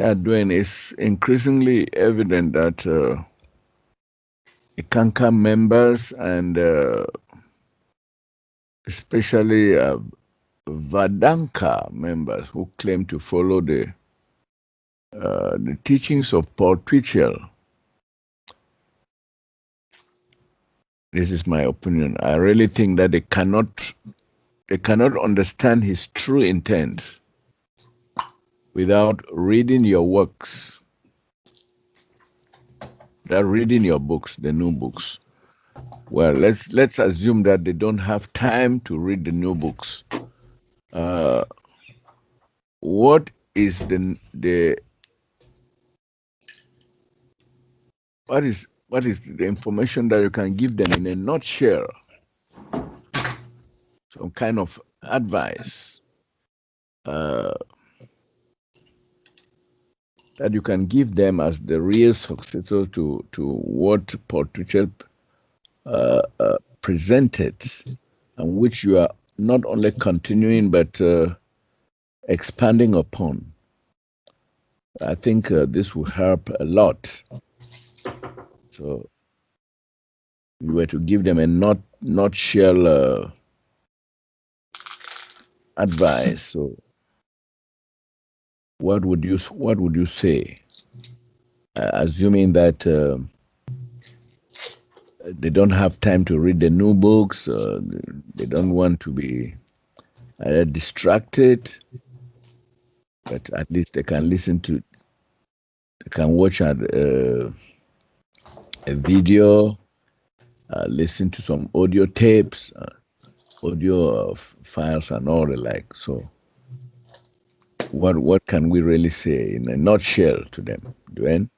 Yeah, Duane, it's increasingly evident that Eckankar members and especially Vadanka members who claim to follow the teachings of Paul Twitchell. This is my opinion. I really think that they cannot understand his true intent without reading your works, without reading your books, the new books. Well, let's assume that they don't have time to read the new books. What is what is the information that you can give them in a nutshell? Some kind of advice that you can give them as the real successor to what Paul Twitchell presented, and which you are not only continuing but expanding upon. I think this will help a lot. So you were to give them a nutshell advice. So what would you say? Assuming that they don't have time to read the new books, they don't want to be distracted, but at least they can they can watch a video, listen to some audio tapes, audio files and all the like. So what can we really say in a nutshell to them, Duane?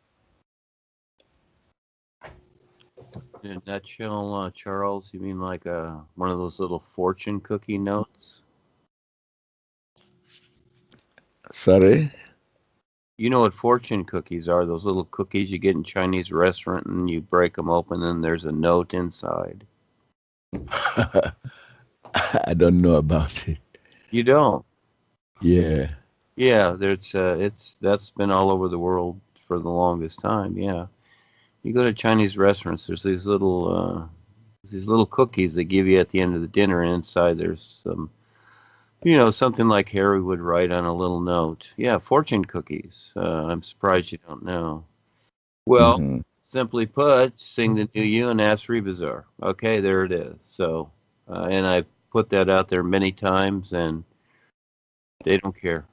In a nutshell, Charles, you mean like one of those little fortune cookie notes? Sorry? You know what fortune cookies are? Those little cookies you get in Chinese restaurant and you break them open and there's a note inside. I don't know about it. You don't? Yeah. Yeah, that's been all over the world for the longest time. Yeah, you go to Chinese restaurants. There's these little cookies they give you at the end of the dinner, and inside there's some, something like Harry would write on a little note. Yeah, fortune cookies. I'm surprised you don't know. Well, simply put, sing the new you and ask Rebazar. Okay, there it is. So, and I put that out there many times, and they don't care.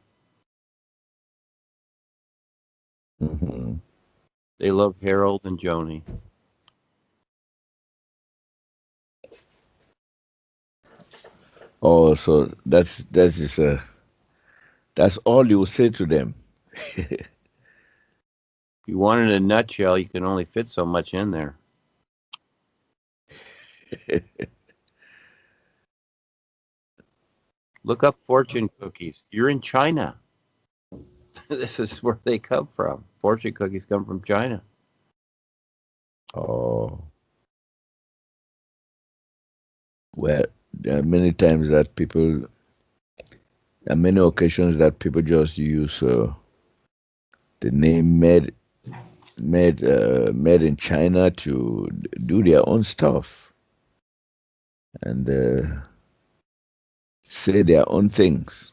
They love Harold and Joni. Oh, so that's all you say to them. You want it in a nutshell, you can only fit so much in there. Look up fortune cookies. You're in China. This is where they come from. Fortune cookies come from China. Oh. Well, there are many times that there are many occasions that people just use the name made in China to do their own stuff and say their own things.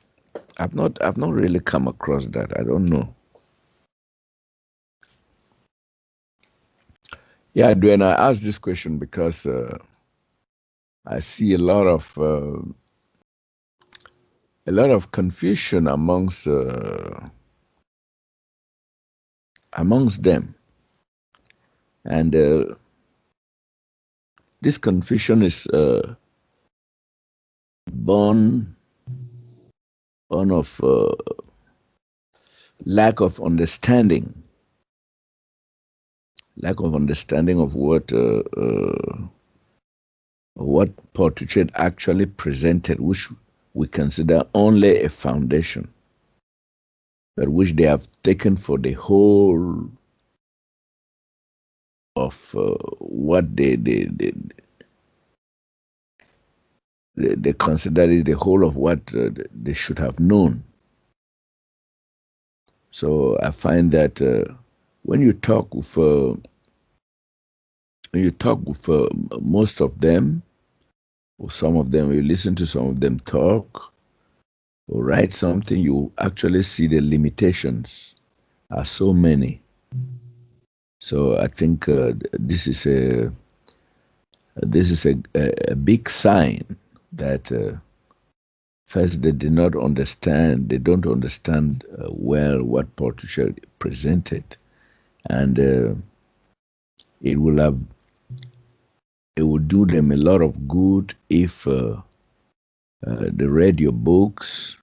I've not really come across that. I don't know. Yeah, Duane, I asked this question because I see a lot of confusion amongst them, and this confusion is born of lack of understanding of what Paul Twitchell actually presented, which we consider only a foundation, but which they have taken for the whole of what they consider is the whole of what they should have known. So I find that when you talk with most of them, or some of them, you listen to some of them talk or write something, you actually see the limitations are so many. So I think this is a big sign that first they did not understand, they don't understand well what Paul Twitchell presented, and it will do them a lot of good if they read your books,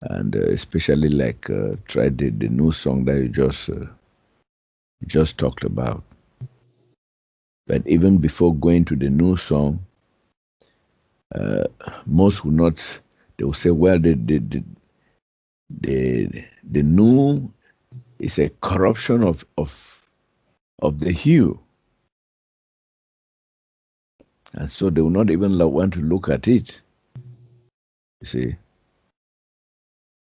and especially like try the new song that you just talked about. But even before going to the new song, most will not. They will say, "Well, the new is a corruption of the hue," and so they will not even want to look at it. You see,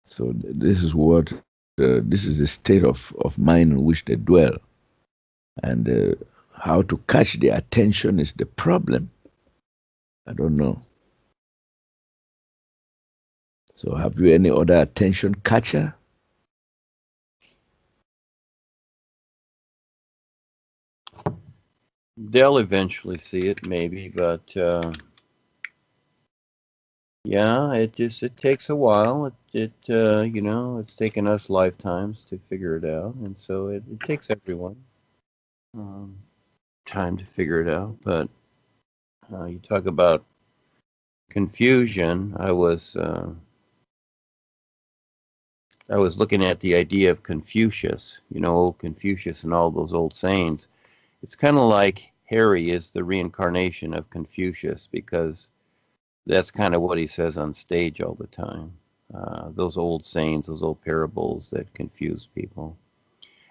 so this is what this is the state of mind in which they dwell, and how to catch their attention is the problem. I don't know. So, have you any other attention catcher? They'll eventually see it, maybe, but yeah, it takes a while. It's taken us lifetimes to figure it out, and so it takes everyone time to figure it out. But you talk about confusion. I was looking at the idea of Confucius, old Confucius and all those old sayings. It's kind of like Harry is the reincarnation of Confucius, because that's kind of what he says on stage all the time. Those old sayings, those old parables that confuse people.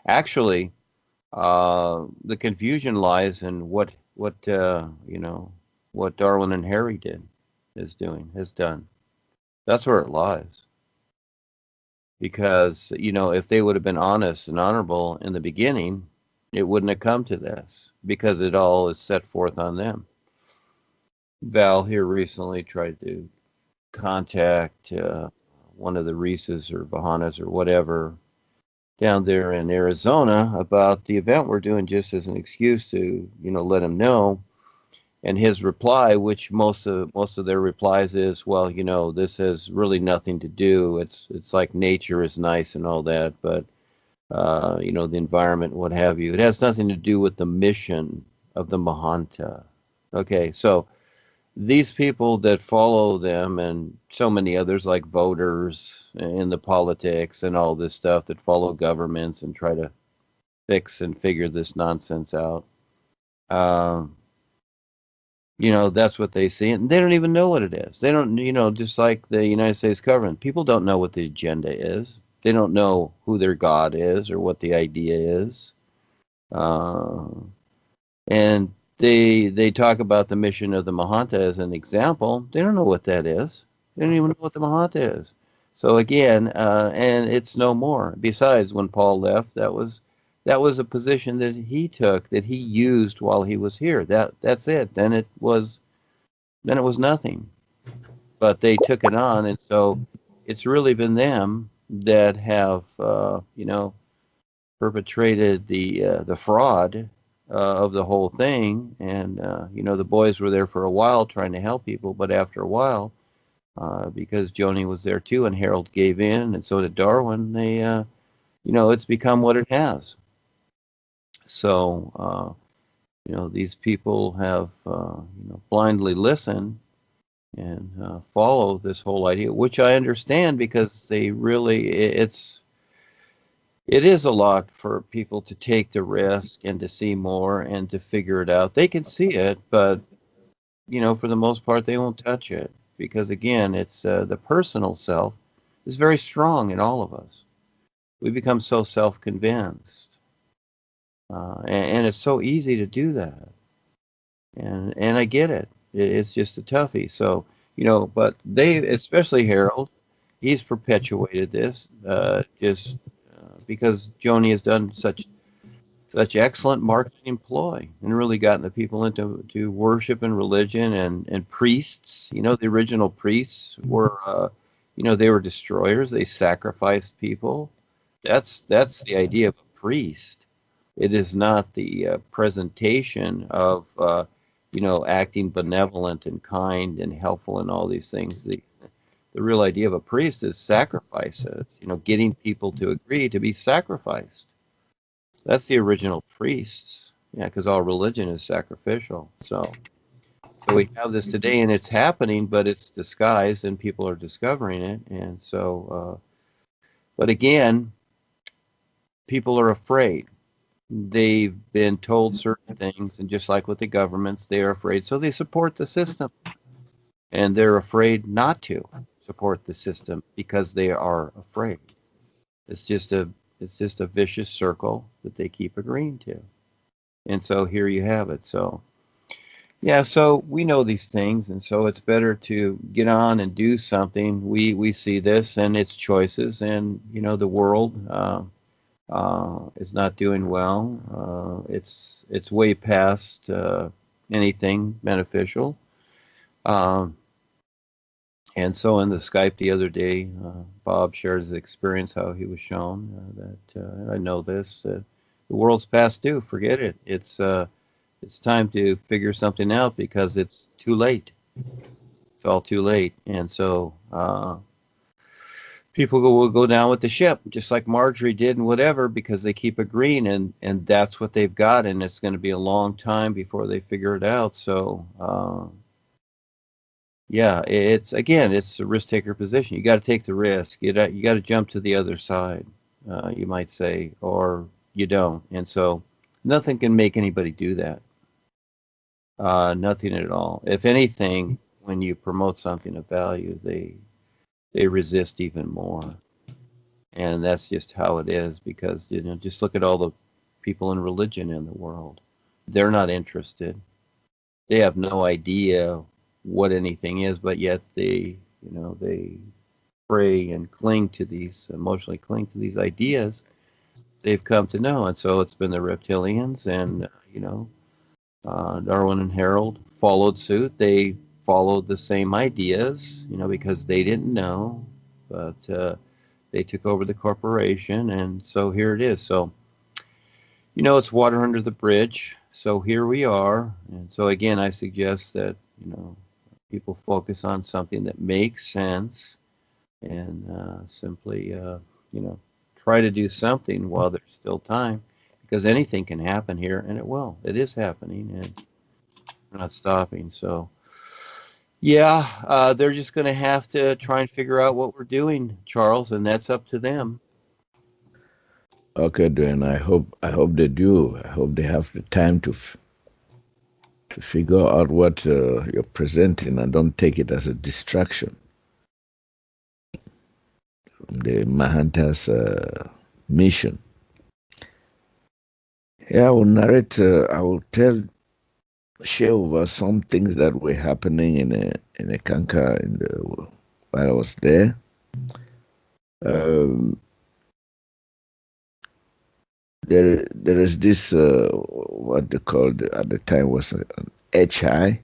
Actually, the confusion lies in what Darwin and Harry has done. That's where it lies. Because, if they would have been honest and honorable in the beginning, it wouldn't have come to this, because it all is set forth on them. Val here recently tried to contact one of the Reeses or Bahanas or whatever down there in Arizona about the event we're doing, just as an excuse to, let him know. And his reply, which most of their replies is, well, this has really nothing to do. It's like nature is nice and all that, but the environment, what have you. It has nothing to do with the mission of the Mahanta. Okay, so these people that follow them, and so many others like voters in the politics and all this stuff that follow governments and try to fix and figure this nonsense out, that's what they see, and they don't even know what it is. They don't, just like the United States government, people don't know what the agenda is. They don't know who their God is or what the idea is. And they talk about the mission of the Mahanta as an example. They don't know what that is. They don't even know what the Mahanta is. So again, and it's no more. Besides, when Paul left, that was a position that he took, that he used while he was here. That's it. Then it was nothing. But they took it on, and so it's really been them that have perpetrated the fraud of the whole thing. And the boys were there for a while trying to help people, but after a while, because Joni was there too, and Harold gave in, and so did Darwin, they it's become what it has. So these people have blindly listened and follow this whole idea, which I understand, because they really, it is a lot for people to take the risk and to see more and to figure it out. They can see it, but for the most part, they won't touch it, because again, it's the personal self is very strong in all of us. We become so self-convinced, and it's so easy to do that. And I get it. It's just a toughie. So, but they, especially Harold, he's perpetuated this, just because Joni has done such excellent marketing ploy and really gotten the people into worship and religion and priests. You know, the original priests were, they were destroyers. They sacrificed people. That's the idea of a priest. It is not the presentation of, acting benevolent and kind and helpful and all these things. The real idea of a priest is sacrifices, getting people to agree to be sacrificed. That's the original priests. Yeah, because all religion is sacrificial. So we have this today, and it's happening, but it's disguised, and people are discovering it. And so, but again, people are afraid. They've been told certain things, and just like with the governments, they are afraid. So they support the system, and they're afraid not to support the system because they are afraid. It's just a vicious circle that they keep agreeing to. And so here you have it. So, yeah, so we know these things, and so it's better to get on and do something. We see this and its choices, and, the world is not doing well. It's way past anything beneficial. And so in the Skype the other day, Bob shared his experience, how he was shown that I know this, the world's past due. Forget it. It's time to figure something out because it's too late. It's all too late. And so people will go down with the ship, just like Marjorie did and whatever, because they keep agreeing, and that's what they've got, and it's going to be a long time before they figure it out. So yeah, it's a risk taker position. You got to take the risk. You got to jump to the other side, you might say, or you don't. And so nothing can make anybody do that. Nothing at all. If anything, when you promote something of value, they resist even more. And that's just how it is, because, just look at all the people in religion in the world. They're not interested. They have no idea what anything is, but yet they pray and emotionally cling to these ideas they've come to know. And so it's been the reptilians, and Darwin and Harold followed suit. They followed the same ideas, because they didn't know, but they took over the corporation, and so here it is. So it's water under the bridge. So here we are. And so again, I suggest that people focus on something that makes sense, and simply, try to do something while there's still time, because anything can happen here, and it will. It is happening, and we're not stopping. So, yeah, they're just going to have to try and figure out what we're doing, Charles, and that's up to them. Okay, Duane. I hope they do. I hope they have the time to figure out what you're presenting, and don't take it as a distraction from the Mahanta's mission. Yeah, I will narrate. I will share over some things that were happening in Eckankar while I was there. There is this what they called at the time was an HI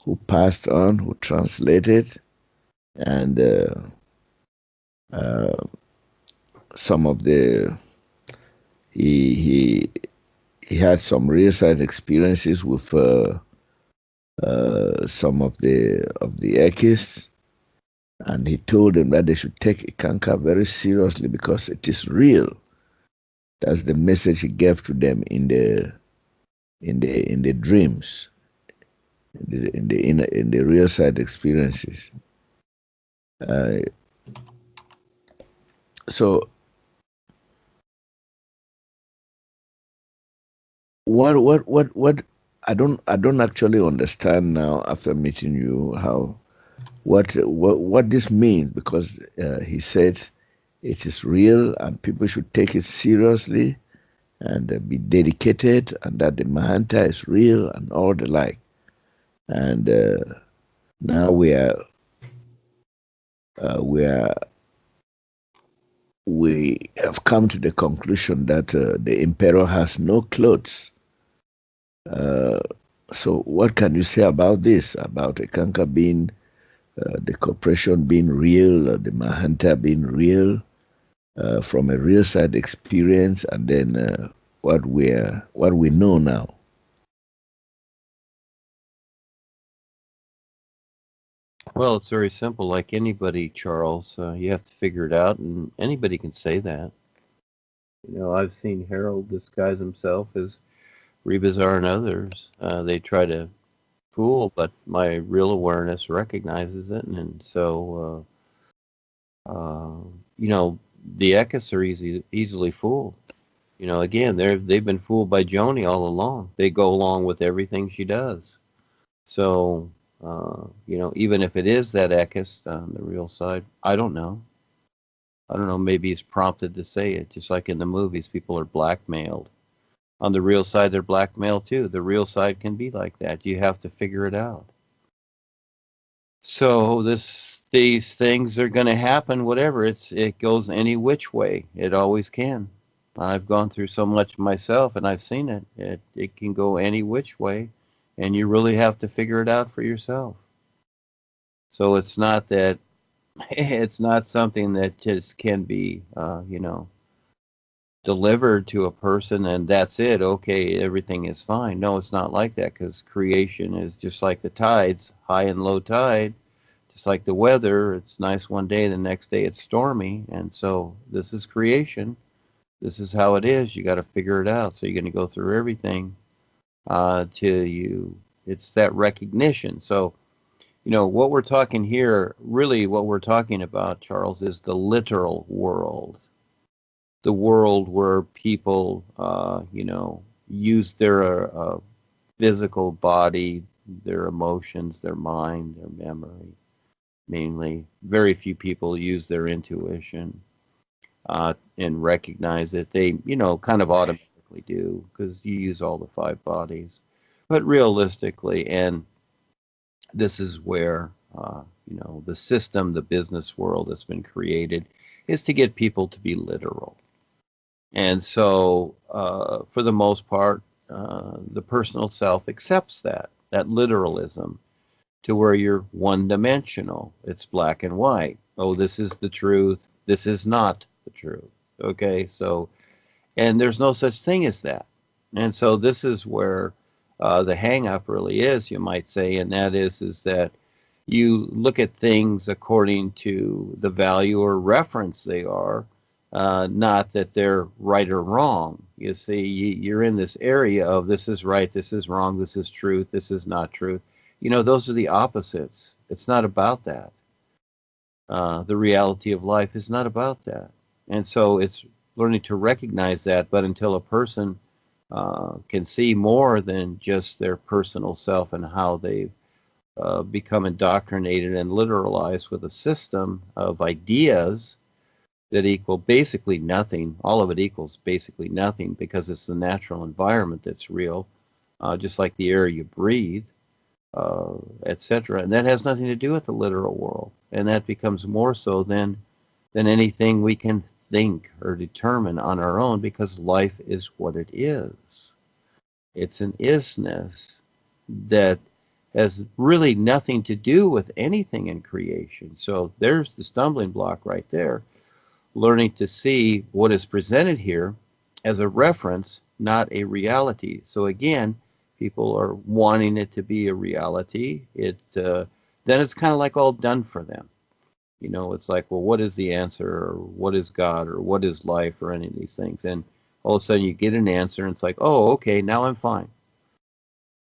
who passed on, who translated, and some of he had some real side experiences with some of the Eckists, and he told them that they should take Eckankar very seriously because it is real. That's the message he gave to them in the dreams, in the real side experiences. So what I don't actually understand now after meeting you what this means, because he said it is real and people should take it seriously and be dedicated, and that the Mahanta is real and all the like. And now we are we have come to the conclusion that the emperor has no clothes. So what can you say about this, about Eckankar being, the corporation being real, the Mahanta being real, from a real side experience, and then what we know now? Well, it's very simple. Like anybody, Charles, you have to figure it out, and anybody can say that. I've seen Harold disguise himself as Rebazar and others. They try to fool, but my real awareness recognizes it, and so the Eckas are easily fooled. Again, they've been fooled by Joni all along. They go along with everything she does. So even if it is that Eckas on the real side, I don't know. Maybe he's prompted to say it, just like in the movies, people are blackmailed. On the real side, they're blackmailed too. The real side can be like that. You have to figure it out. So these things are going to happen, whatever. It goes any which way. It always can. I've gone through so much myself, and I've seen it. It can go any which way, and you really have to figure it out for yourself. So it's not something that just can be, delivered to a person and that's it. Okay, everything is fine. No, it's not like that, because creation is just like the tides, high and low tide, just like the weather. It's nice one day, the next day it's stormy. And so this is creation. This is how it is. You got to figure it out. So you're going to go through everything till it's that recognition. So, what we're talking here, really what we're talking about, Charles, is the literal world. The world where people, use their physical body, their emotions, their mind, their memory, mainly. Very few people use their intuition and recognize it. They, kind of automatically do, because you use all the 5 bodies. But realistically, and this is where, the system, the business world that's been created, is to get people to be literal. And so, for the most part, the personal self accepts that literalism, to where you're one-dimensional. It's black and white. Oh, this is the truth. This is not the truth. Okay, so, and there's no such thing as that. And so this is where the hang-up really is, you might say, and that is that you look at things according to the value or reference they are, not that they're right or wrong. You see, you're in this area of this is right, this is wrong, this is truth, this is not truth. Those are the opposites. It's not about that. The reality of life is not about that. And so it's learning to recognize that, but until a person can see more than just their personal self and how they've become indoctrinated and literalized with a system of ideas that equal basically nothing. All of it equals basically nothing, because it's the natural environment that's real, just like the air you breathe, etc. And that has nothing to do with the literal world. And that becomes more so than anything we can think or determine on our own, because life is what it is. It's an isness that has really nothing to do with anything in creation. So there's the stumbling block right there. Learning to see what is presented here as a reference, not a reality. So again, people are wanting it to be a reality. Then it's kind of like all done for them. It's like, well, what is the answer, or what is God, or what is life, or any of these things? And all of a sudden you get an answer and it's like, oh, okay, now I'm fine.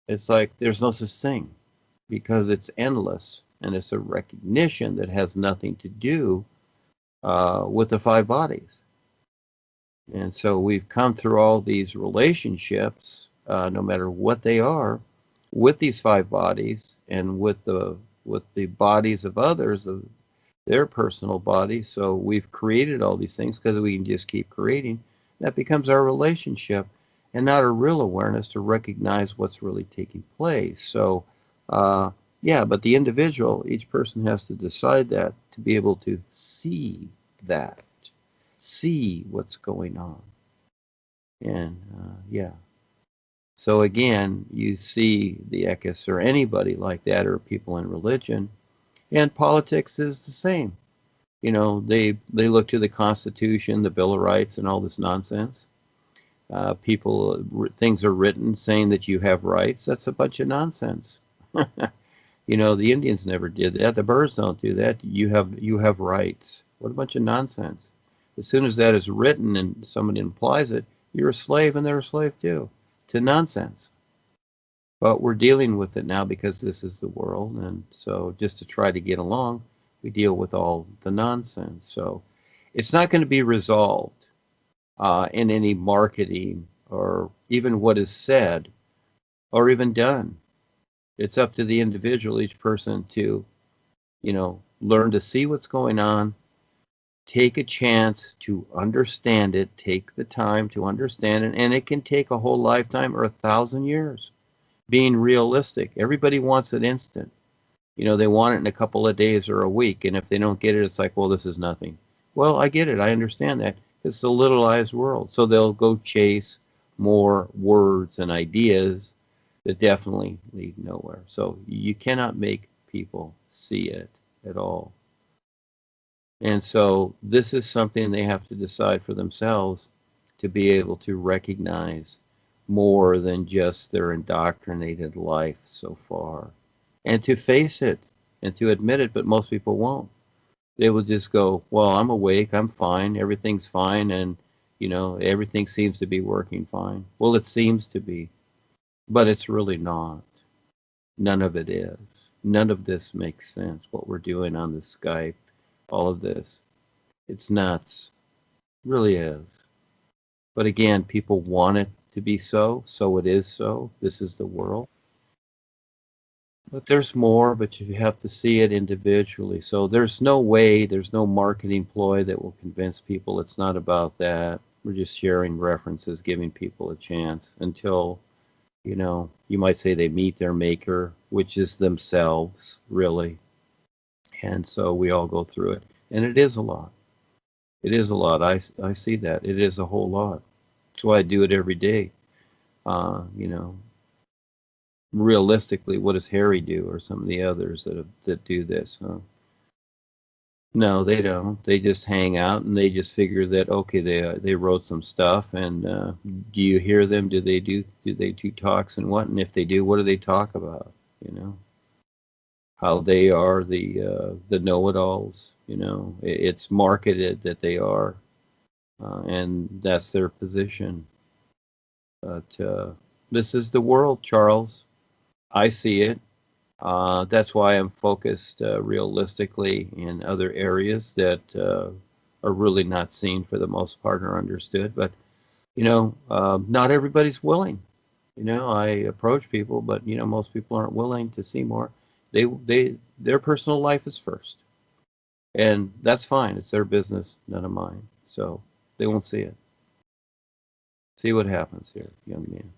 It's like there's no such thing, because it's endless, and it's a recognition that has nothing to do with the 5 bodies. And so we've come through all these relationships, no matter what they are, with these 5 bodies, and with the bodies of others, of their personal bodies. So we've created all these things because we can just keep creating. That becomes our relationship, and not a real awareness to recognize what's really taking place. So but the individual, each person has to decide that, to be able to see that. see what's going on. And yeah. So again, you see the Eckists or anybody like that, or people in religion, and politics is the same. You know, they look to the Constitution, the Bill of Rights, and all this nonsense. Things are written saying that you have rights. That's a bunch of nonsense. You know, the Indians never did that. The birds don't do that. You have rights. What a bunch of nonsense. As soon as that is written and somebody implies it, you're a slave and they're a slave too, to nonsense. But we're dealing with it now because this is the world. And so just to try to get along, we deal with all the nonsense. So it's not going to be resolved in any marketing or even what is said or even done. It's up to the individual, each person, to, you know, learn to see what's going on, take a chance to understand it, take the time to understand it, and it can take a whole lifetime or 1,000 years. Being realistic, everybody wants it instant. You know, they want it in a couple of days or a week, and if they don't get it, it's like, well, this is nothing. Well, I get it, I understand that. It's a littleized world, so they'll go chase more words and ideas that definitely lead nowhere. So you cannot make people see it at all. And so this is something they have to decide for themselves, to be able to recognize more than just their indoctrinated life so far, and to face it and to admit it. But most people won't. They will just go, well, I'm awake, I'm fine, everything's fine, and, you know, everything seems to be working fine. Well, it seems to be, but it's really not. None of it is. None of this makes sense, what we're doing on the Skype, all of this. It's nuts. It really is. But again, people want it to be so, so it is so. This is the world. But there's more, but you have to see it individually. So there's no way, there's no marketing ploy that will convince people. It's not about that. We're just sharing references, giving people a chance until, you know, you might say they meet their maker, which is themselves, really. And so we all go through it. And it is a lot. It is a lot. I see that. It is a whole lot. That's why I do it every day. You know, realistically, what does Harry do, or some of the others that do this? No, they don't. They just hang out and they just figure that, okay, they wrote some stuff, and do you hear them? Do they do talks and what? And if they do, what do they talk about? You know, how they are the know-it-alls. You know, it's marketed that they are, and that's their position. But this is the world, Charles. I see it. That's why I'm focused realistically in other areas that are really not seen for the most part or understood. But, you know, not everybody's willing. You know, I approach people, but, you know, most people aren't willing to see more. Their personal life is first. And that's fine. It's their business, none of mine. So they won't see it. See what happens here, young man.